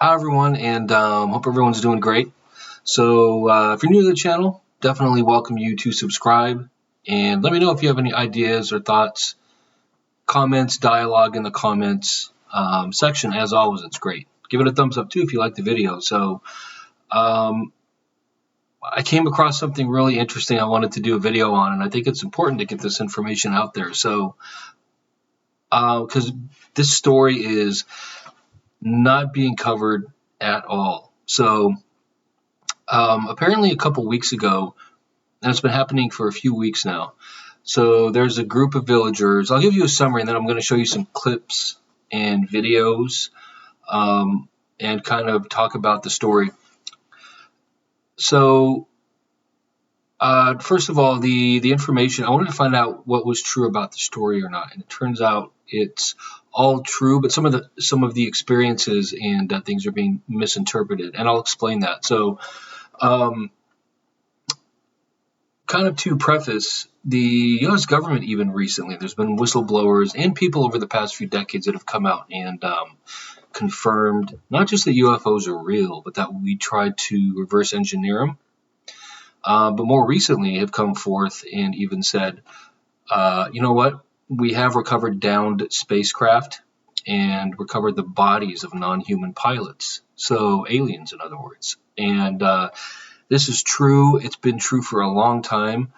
Hi everyone, and hope everyone's doing great. So if you're new to the channel, definitely welcome you to subscribe, and let me know if you have any ideas or thoughts, comments, dialogue in the comments section. As always, it's great. Give it a thumbs up too if you like the video. So um, I came across something really interesting I wanted to do a video on, and I think it's important to get this information out there. So because this story is not being covered at all. So apparently a couple weeks ago, and it's been happening for a few weeks now. So there's a group of villagers. I'll give you a summary, and then I'm going to show you some clips and videos and kind of talk about the story. So first of all, the information, I wanted to find out what was true about the story or not. And it turns out it's all true, but some of the experiences and things are being misinterpreted, and I'll explain that. So kind of to preface, the U.S. government even recently, there's been whistleblowers and people over the past few decades that have come out and confirmed not just that UFOs are real, but that we tried to reverse engineer them. But more recently have come forth and even said, you know what, we have recovered downed spacecraft and recovered the bodies of non-human pilots, so aliens in other words. And this is true. It's been true for a long time.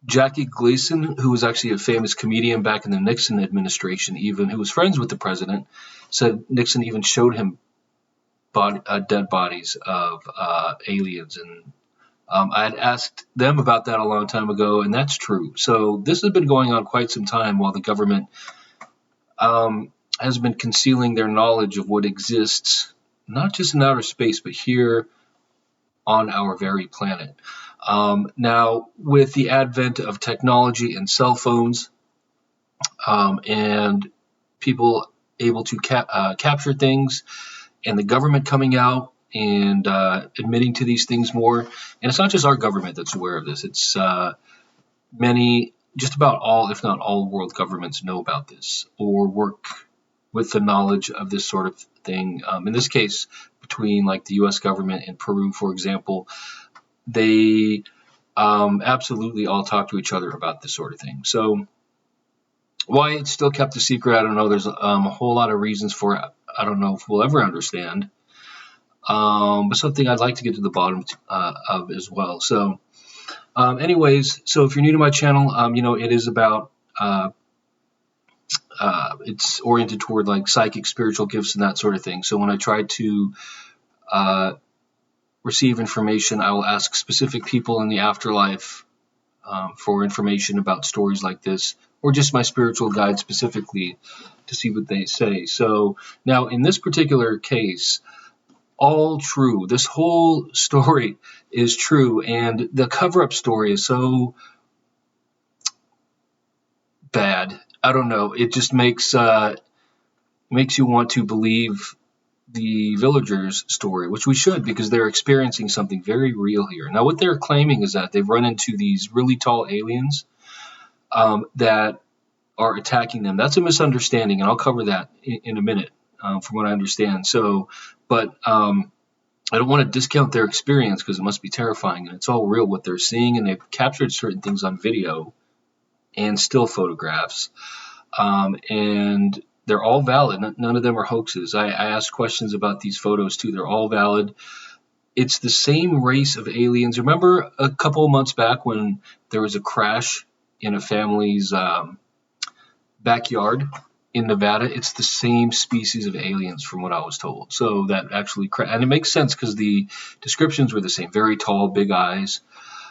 Jackie Gleason, who was actually a famous comedian back in the Nixon administration, even who was friends with the president, said Nixon even showed him dead bodies of aliens. And I had asked them about that a long time ago, and that's true. So this has been going on quite some time while the government has been concealing their knowledge of what exists, not just in outer space, but here on our very planet. Now, with the advent of technology and cell phones and people able to capture things, and the government coming out and admitting to these things more, and it's not just our government that's aware of this, it's many, just about all, if not all, world governments know about this or work with the knowledge of this sort of thing. In this case, between like the U.S. government and Peru, for example, they absolutely all talk to each other about this sort of thing. So why it's still kept a secret, I don't know. There's a whole lot of reasons for it. I don't know if we'll ever understand. But something I'd like to get to the bottom of as well. So anyways, so if you're new to my channel, you know, it is about it's oriented toward like psychic, spiritual gifts and that sort of thing. So when I try to receive information, I will ask specific people in the afterlife for information about stories like this, or just my spiritual guide specifically to see what they say. So now in this particular case, all true. This whole story is true, and the cover-up story is so bad. I don't know. It just makes you want to believe the villagers' story, which we should, because they're experiencing something very real here. Now, what they're claiming is that they've run into these really tall aliens that are attacking them. That's a misunderstanding, and I'll cover that in a minute from what I understand. So, but I don't want to discount their experience because it must be terrifying, and it's all real what they're seeing, and they've captured certain things on video and still photographs, and they're all valid. None of them are hoaxes. I asked questions about these photos too. They're all valid. It's the same race of aliens. Remember a couple of months back when there was a crash in a family's backyard in Nevada? It's the same species of aliens from what I was told. So that actually, and it makes sense because the descriptions were the same. Very tall, big eyes,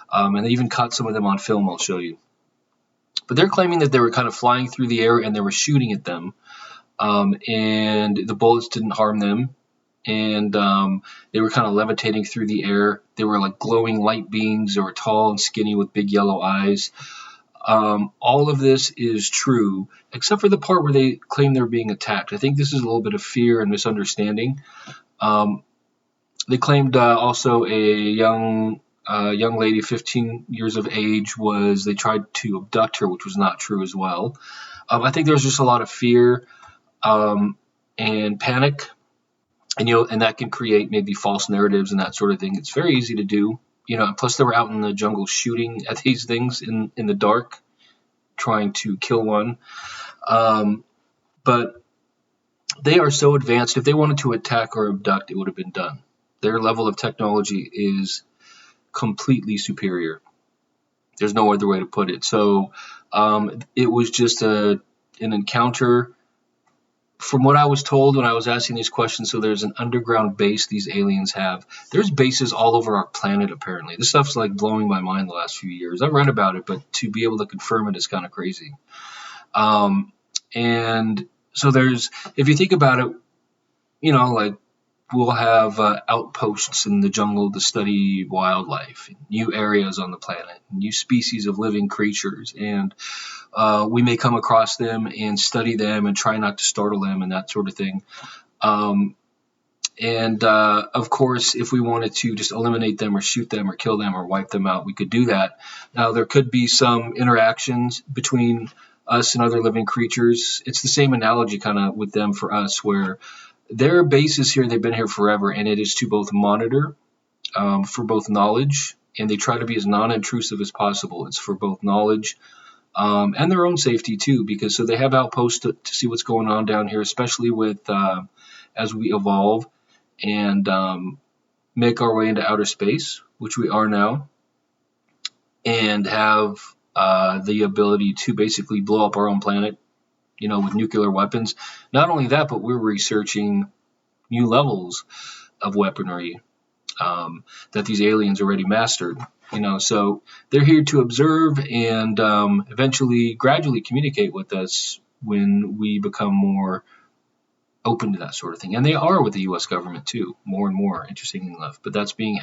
and they even caught some of them on film. I'll show you. But they're claiming that they were kind of flying through the air and they were shooting at them, and the bullets didn't harm them, and they were kind of levitating through the air. They were like glowing light beings. They were tall and skinny with big yellow eyes. All of this is true, except for the part where they claim they're being attacked. I think this is a little bit of fear and misunderstanding. They claimed also a young lady, 15 years of age, they tried to abduct her, which was not true as well. I think there's just a lot of fear. and panic, and and that can create maybe false narratives and that sort of thing. It's very easy to do, and plus they were out in the jungle shooting at these things in the dark, trying to kill one. But they are so advanced. If they wanted to attack or abduct, it would have been done. Their level of technology is completely superior. There's no other way to put it. So it was just an encounter. From what I was told when I was asking these questions, so there's an underground base these aliens have. There's bases all over our planet, apparently. This stuff's like blowing my mind the last few years. I've read about it, but to be able to confirm it is kind of crazy. And so if you think about it, like we'll have outposts in the jungle to study wildlife, new areas on the planet, new species of living creatures, and we may come across them and study them and try not to startle them and that sort of thing. And of course, if we wanted to just eliminate them or shoot them or kill them or wipe them out, we could do that. Now, there could be some interactions between us and other living creatures. It's the same analogy kind of with them for us, where their base is here, they've been here forever, and it is to both monitor for both knowledge, and they try to be as non-intrusive as possible. It's for both knowledge and their own safety too, because so they have outposts to see what's going on down here, especially with as we evolve and make our way into outer space, which we are now, and have the ability to basically blow up our own planet, with nuclear weapons. Not only that, but we're researching new levels of weaponry that these aliens already mastered. So they're here to observe and eventually, gradually communicate with us when we become more open to that sort of thing. And they are with the U.S. government too, more and more, interestingly enough. But that's being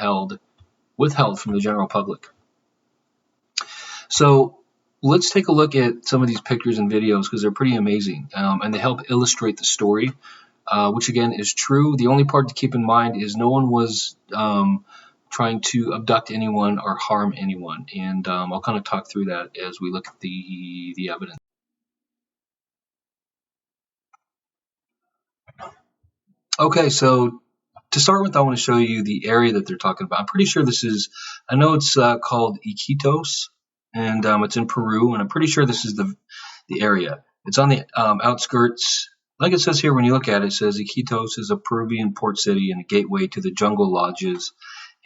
withheld from the general public. So let's take a look at some of these pictures and videos, because they're pretty amazing, and they help illustrate the story, which again is true. The only part to keep in mind is no one was trying to abduct anyone or harm anyone, and I'll kind of talk through that as we look at the evidence. Okay, so to start with, I want to show you the area that they're talking about. I'm pretty sure I know it's called Iquitos, and it's in Peru, and I'm pretty sure this is the area. It's on the outskirts. Like it says here, when you look at it, it says Iquitos is a Peruvian port city and a gateway to the jungle lodges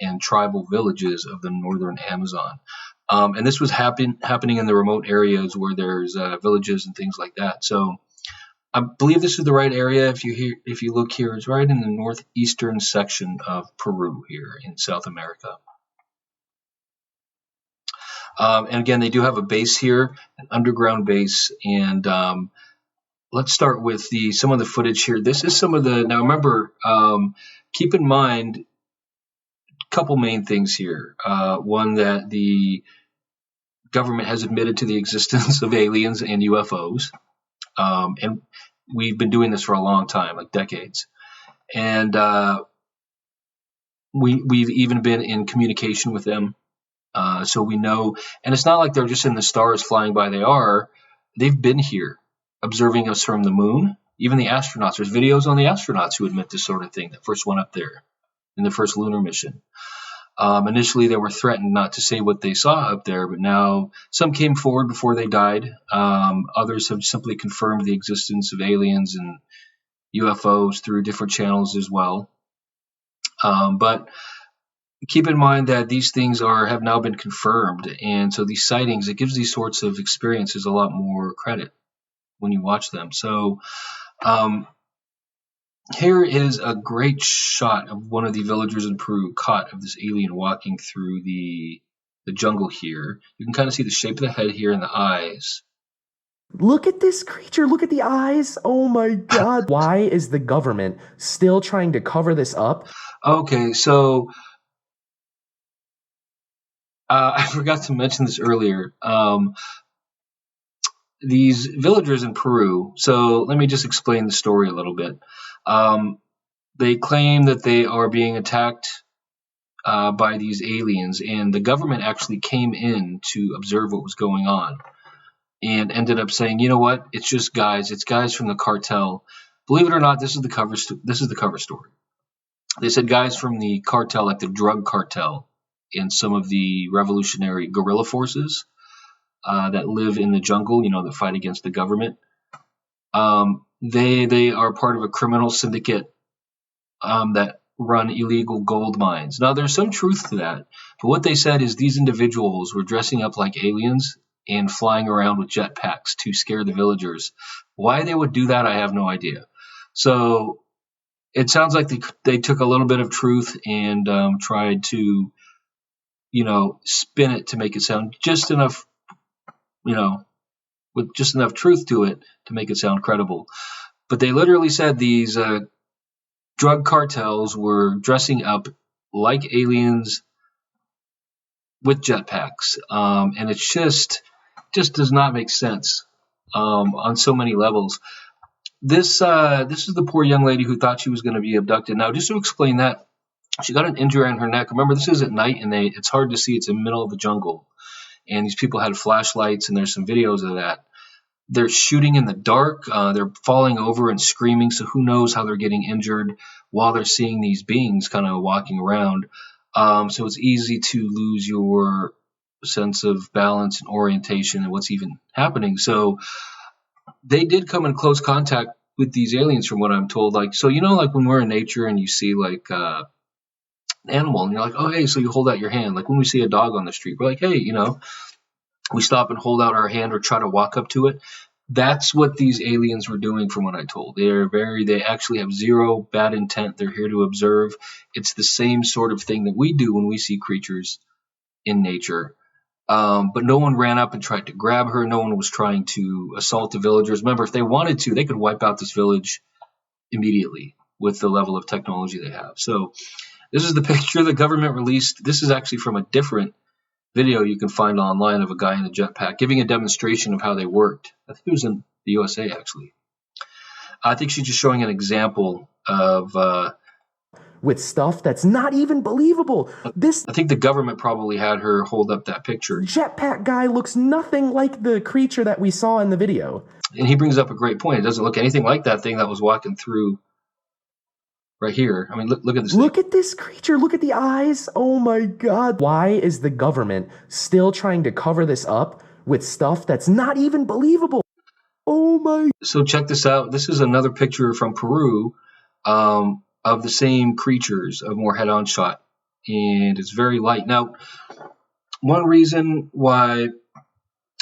and tribal villages of the northern Amazon. And this was happening in the remote areas where there's villages and things like that. So I believe this is the right area. If you look here, it's right in the northeastern section of Peru here in South America. And again, they do have a base here, an underground base. And let's start with some of the footage here. This is some of the. Now remember, keep in mind a couple main things here. One, that the government has admitted to the existence of aliens and UFOs. And we've been doing this for a long time, like decades. And we've even been in communication with them. So we know, and it's not like they're just in the stars flying by. They've been here observing us from the moon. Even the astronauts, there's videos on the astronauts who admit this sort of thing that first went up there in the first lunar mission. Initially, they were threatened not to say what they saw up there, but now some came forward before they died. Others have simply confirmed the existence of aliens and UFOs through different channels as well. But keep in mind that these things have now been confirmed, and so these sightings, it gives these sorts of experiences a lot more credit when you watch them. So here is a great shot of one of the villagers in Peru caught of this alien walking through the jungle here. You can kind of see the shape of the head here and the eyes. Look at this creature. Look at the eyes. Oh my God. Why is the government still trying to cover this up? Okay, so I forgot to mention this earlier. These villagers in Peru, so let me just explain the story a little bit. They claim that they are being attacked by these aliens, and the government actually came in to observe what was going on and ended up saying, you know what, it's just guys. It's guys from the cartel. Believe it or not, this is the cover story. They said guys from the cartel, like the drug cartel, and some of the revolutionary guerrilla forces that live in the jungle, that fight against the government. They are part of a criminal syndicate that run illegal gold mines. Now, there's some truth to that, but what they said is these individuals were dressing up like aliens and flying around with jetpacks to scare the villagers. Why they would do that, I have no idea. So it sounds like they took a little bit of truth and tried to, spin it to make it sound just enough, with just enough truth to it to make it sound credible. But they literally said these drug cartels were dressing up like aliens with jetpacks, and it just does not make sense on so many levels. This is the poor young lady who thought she was going to be abducted. Now, just to explain that, she got an injury on her neck. Remember, this is at night, and it's hard to see. It's in the middle of the jungle, and these people had flashlights, and there's some videos of that. They're shooting in the dark. They're falling over and screaming, so who knows how they're getting injured while they're seeing these beings kind of walking around. So it's easy to lose your sense of balance and orientation and what's even happening. So they did come in close contact with these aliens, from what I'm told. Like when we're in nature and you see like an animal, and you're like, oh, hey, so you hold out your hand. Like when we see a dog on the street, we're like, hey, we stop and hold out our hand or try to walk up to it. That's what these aliens were doing, from what I told. They actually have zero bad intent. They're here to observe. It's the same sort of thing that we do when we see creatures in nature. But no one ran up and tried to grab her. No one was trying to assault the villagers. Remember, if they wanted to, they could wipe out this village immediately with the level of technology they have. So this is the picture the government released. This is actually from a different video you can find online of a guy in a jetpack giving a demonstration of how they worked. I think it was in the USA, actually. I think she's just showing an example of with stuff that's not even believable. I think the government probably had her hold up that picture. Jetpack guy looks nothing like the creature that we saw in the video. And he brings up a great point. It doesn't look anything like that thing that was walking through right here. I mean, look at this. Look at this creature. Look at the eyes. Oh my God. Why is the government still trying to cover this up with stuff that's not even believable? Oh my. So check this out. This is another picture from Peru of the same creatures, a more head-on shot. And it's very light. Now, one reason why,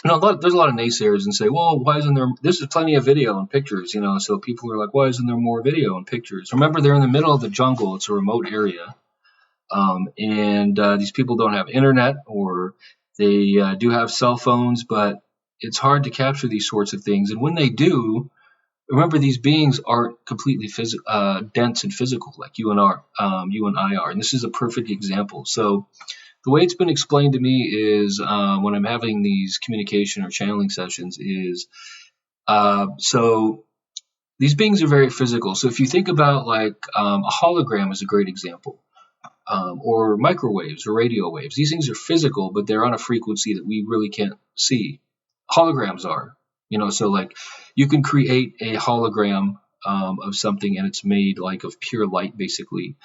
there's a lot of naysayers and say, well, why isn't there, this is plenty of video and pictures, so people are like, why isn't there more video and pictures? Remember, they're in the middle of the jungle. It's a remote area. And these people don't have internet, or they do have cell phones, but it's hard to capture these sorts of things. And when they do, remember, these beings aren't completely dense and physical like you and I are. And this is a perfect example. So the way it's been explained to me is when I'm having these communication or channeling sessions is, so these beings are very physical. So if you think about like a hologram is a great example, or microwaves or radio waves. These things are physical, but they're on a frequency that we really can't see. Holograms are, so like you can create a hologram of something, and it's made like of pure light, basically.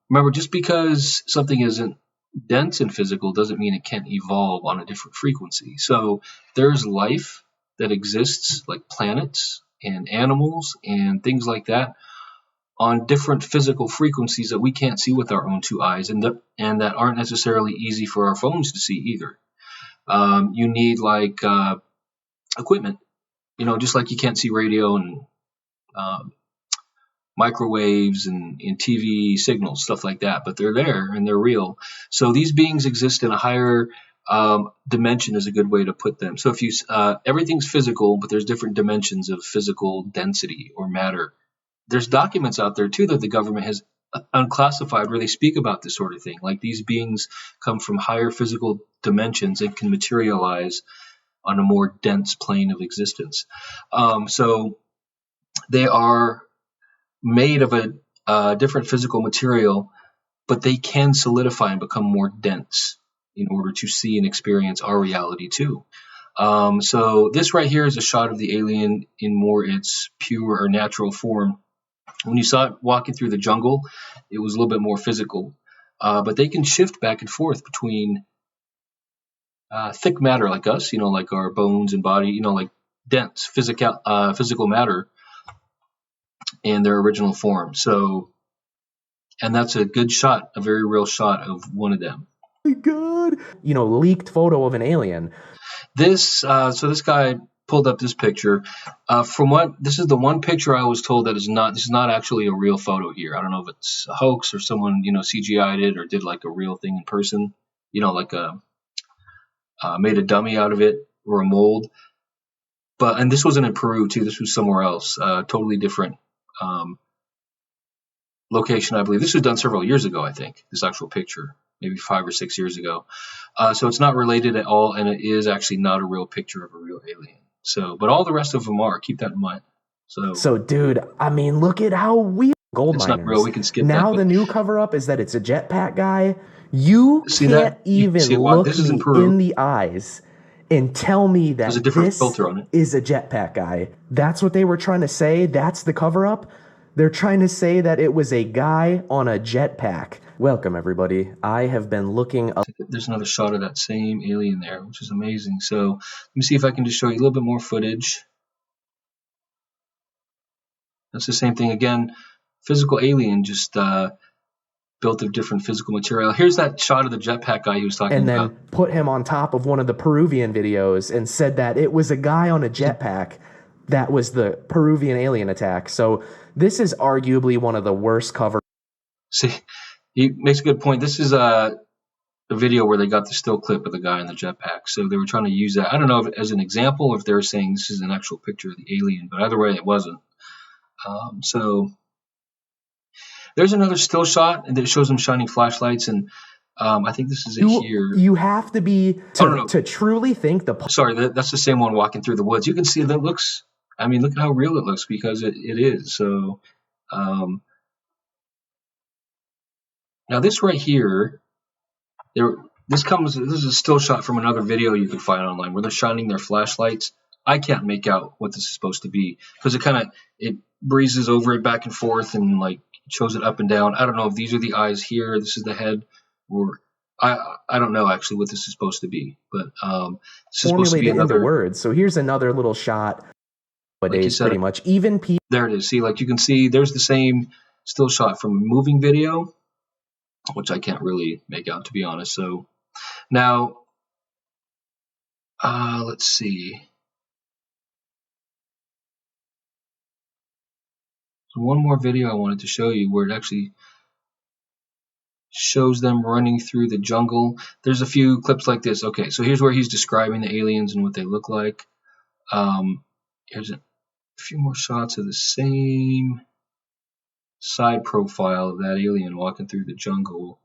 Remember, just because something isn't dense and physical doesn't mean it can't evolve on a different frequency. So there's life that exists, like planets and animals and things like that, on different physical frequencies that we can't see with our own two eyes, and that aren't necessarily easy for our phones to see either. You need like equipment, just like you can't see radio and microwaves and TV signals, stuff like that, but they're there and they're real. So these beings exist in a higher dimension is a good way to put them. So if you everything's physical, but there's different dimensions of physical density or matter. There's documents out there too that the government has unclassified where they speak about this sort of thing. Like these beings come from higher physical dimensions and can materialize on a more dense plane of existence. So they are made of a different physical material, but they can solidify and become more dense in order to see and experience our reality too. So this right here is a shot of the alien in more its pure or natural form. When you saw it walking through the jungle, it was a little bit more physical. But they can shift back and forth between thick matter like us, like our bones and body, like dense physical matter, and their original form. So, and that's a good shot, a very real shot of one of them. Good. Leaked photo of an alien. This guy pulled up this picture. This is the one picture I was told this is not actually a real photo here. I don't know if it's a hoax or someone, CGI'd it or did like a real thing in person, like made a dummy out of it or a mold. And this wasn't in Peru too. This was somewhere else, totally different location, I believe. This was done several years ago, I think, this actual picture, maybe 5 or 6 years ago. So it's not related at all, and it is actually not a real picture of a real alien. So, but all the rest of them are. Keep that in mind. So dude, I mean, look at how weird. Gold it's miners. Not real. We can skip now that. The new cover-up is that it's a jetpack guy. You can't even look me in the eyes and tell me that There's a different this filter on it. Is a jetpack guy. That's what they were trying to say. That's the cover-up. They're trying to say that it was a guy on a jetpack. Welcome, everybody. I have been looking up. There's another shot of that same alien there, which is amazing. So let me see if I can just show you a little bit more footage. That's the same thing again. Physical alien, just built of different physical material. Here's that shot of the jetpack guy he was talking about. And then put him on top of one of the Peruvian videos and said that it was a guy on a jetpack that was the Peruvian alien attack. So this is arguably one of the worst covers. See, he makes a good point. This is a video where they got the still clip of the guy in the jetpack. So they were trying to use that. I don't know if as an example, if they're saying this is an actual picture of the alien, but either way, it wasn't. So there's another still shot that shows them shining flashlights, and I think this is it here. You have to be to truly think Sorry, that's the same one walking through the woods. You can see that looks. I mean, look at how real it looks because it is. So now this right here, this is a still shot from another video you can find online where they're shining their flashlights. I can't make out what this is supposed to be because it breezes over it back and forth and like shows it up and down. I don't know if these are the eyes here, this is the head, or I don't know actually what this is supposed to be, but this is supposed to be another words. So here's another little shot. Nowadays, pretty much even people. There it is. See, like you can see, there's the same still shot from a moving video, which I can't really make out to be honest. So now, let's see. So one more video I wanted to show you where it actually shows them running through the jungle. There's a few clips like this. Okay, so here's where he's describing the aliens and what they look like. Here's a few more shots of the same side profile of that alien walking through the jungle.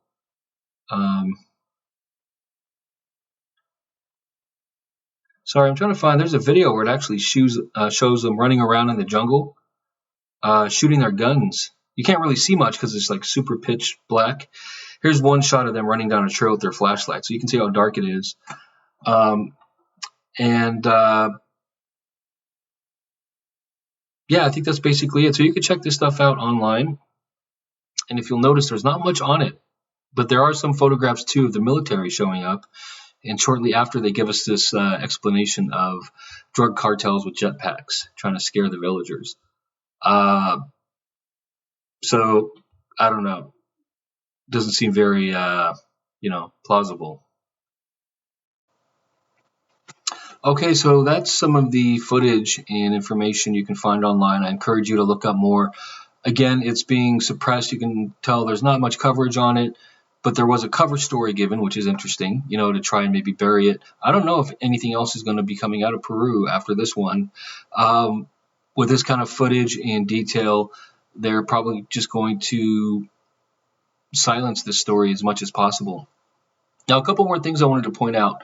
Sorry, I'm trying to find. There's a video where it actually shows them running around in the jungle, shooting their guns. You can't really see much because it's like super pitch black. Here's one shot of them running down a trail with their flashlight, so you can see how dark it is. Yeah, I think that's basically it. So you can check this stuff out online, and if you'll notice, there's not much on it, but there are some photographs too of the military showing up. And shortly after, they give us this explanation of drug cartels with jetpacks trying to scare the villagers. So I don't know. Doesn't seem very, plausible. Okay, so that's some of the footage and information you can find online. I encourage you to look up more. Again, it's being suppressed. You can tell there's not much coverage on it, but there was a cover story given, which is interesting, to try and maybe bury it. I don't know if anything else is going to be coming out of Peru after this one. With this kind of footage and detail, they're probably just going to silence this story as much as possible. Now, a couple more things I wanted to point out.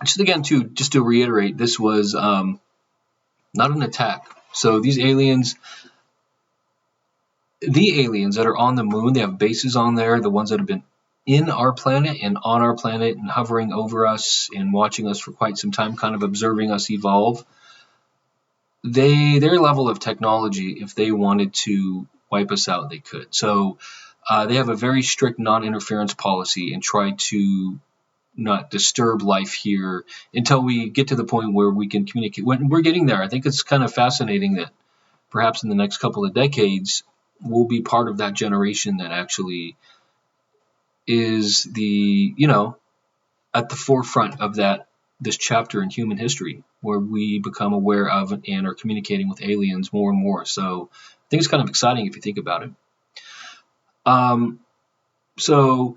Just to reiterate, this was not an attack. So these aliens, the aliens that are on the moon, they have bases on there, the ones that have been in our planet and on our planet and hovering over us and watching us for quite some time, kind of observing us evolve, their level of technology, if they wanted to wipe us out, they could. So they have a very strict non-interference policy and try to not disturb life here until we get to the point where we can communicate. When we're getting there, I think it's kind of fascinating that perhaps in the next couple of decades, we'll be part of that generation that actually is at the forefront of this chapter in human history, where we become aware of and are communicating with aliens more and more. So I think it's kind of exciting if you think about it. So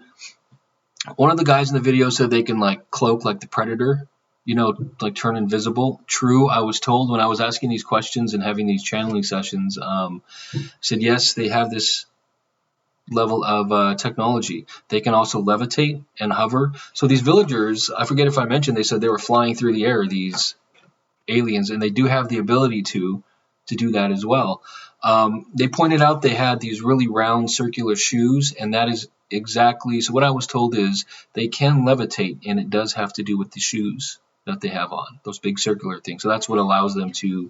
one of the guys in the video said they can like cloak like the Predator, like turn invisible. True, I was told when I was asking these questions and having these channeling sessions, said yes, they have this level of technology. They can also levitate and hover. So these villagers, I forget if I mentioned, they said they were flying through the air, these aliens, and they do have the ability to do that as well. They pointed out they had these really round circular shoes, and that is exactly, so what I was told is they can levitate, and it does have to do with the shoes that they have on, those big circular things. So that's what allows them to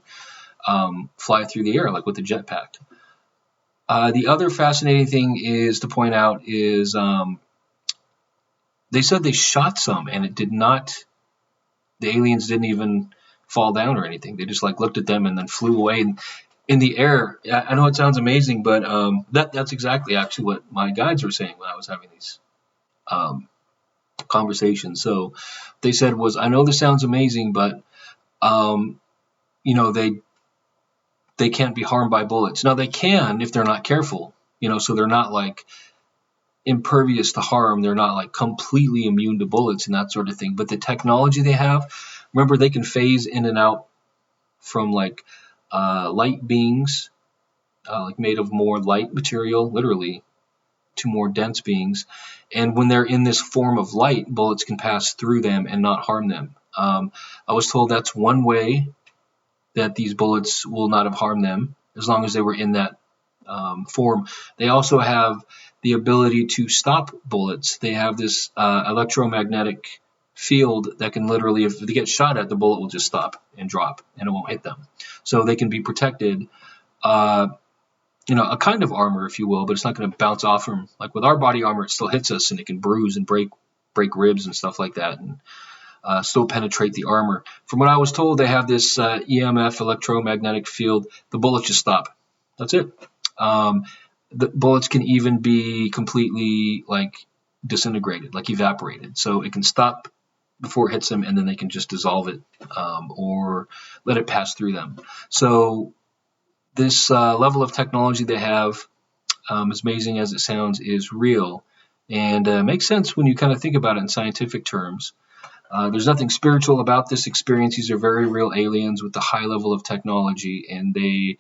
fly through the air, like with the jetpack. The other fascinating thing is to point out is they said they shot some, and the aliens didn't even fall down or anything. They just like looked at them and then flew away in the air. I know it sounds amazing, but that's exactly actually what my guides were saying when I was having these conversations. So they said I know this sounds amazing, but they can't be harmed by bullets. Now they can if they're not careful, so they're not like impervious to harm. They're not like completely immune to bullets and that sort of thing. But the technology they have, remember, they can phase in and out from like light beings, like made of more light material, literally, to more dense beings. And when they're in this form of light, bullets can pass through them and not harm them. I was told that's one way that these bullets will not have harmed them, as long as they were in that form. They also have the ability to stop bullets. They have this electromagnetic field that can literally, if they get shot at, the bullet will just stop and drop and it won't hit them. So they can be protected, a kind of armor, if you will, but it's not going to bounce off from, like with our body armor, it still hits us and it can bruise and break ribs and stuff like that, and still penetrate the armor. From what I was told, they have this EMF, electromagnetic field. The bullets just stop. That's it. The bullets can even be completely like disintegrated, like evaporated. So it can stop before it hits them, and then they can just dissolve it or let it pass through them. So this level of technology they have, as amazing as it sounds, is real, and makes sense when you kind of think about it in scientific terms. There's nothing spiritual about this experience. These are very real aliens with a high level of technology, and they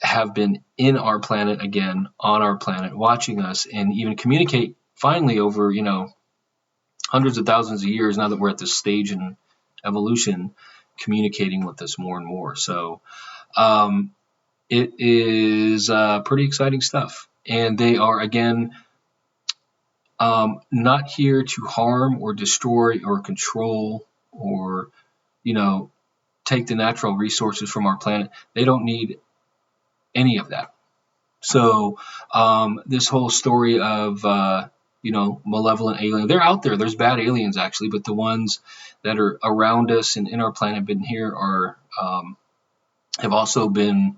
have been in our planet again, on our planet, watching us, and even communicate finally over, hundreds of thousands of years, now that we're at this stage in evolution, communicating with us more and more. So it is pretty exciting stuff. And they are, again, not here to harm or destroy or control or, take the natural resources from our planet. They don't need any of that. So this whole story of, malevolent alien, they're out there. There's bad aliens, actually, but the ones that are around us and in our planet, been here, are have also been,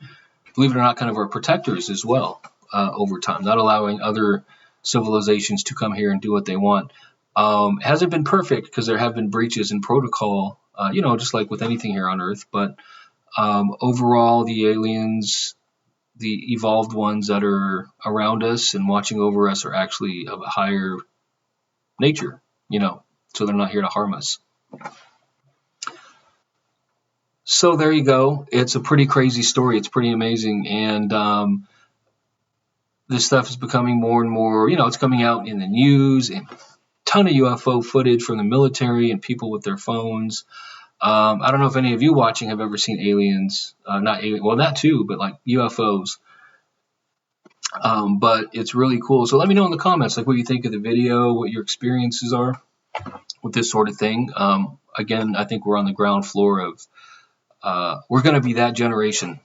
believe it or not, kind of our protectors as well over time, not allowing other civilizations to come here and do what they want. Hasn't been perfect because there have been breaches in protocol, just like with anything here on Earth. But overall, the aliens, the evolved ones that are around us and watching over us, are actually of a higher nature, so they're not here to harm us. So there you go. It's a pretty crazy story. It's pretty amazing. And this stuff is becoming more and more, it's coming out in the news, and a ton of UFO footage from the military and people with their phones. I don't know if any of you watching have ever seen aliens, not alien, well, that too, but like UFOs. But it's really cool. So let me know in the comments, like, what you think of the video, what your experiences are with this sort of thing. Again, I think we're on the ground floor of, we're going to be that generation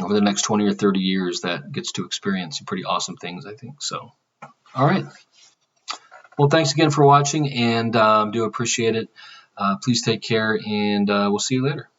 over the next 20 or 30 years that gets to experience some pretty awesome things, I think. So, all right. Well, thanks again for watching, and do appreciate it. Please take care, and we'll see you later.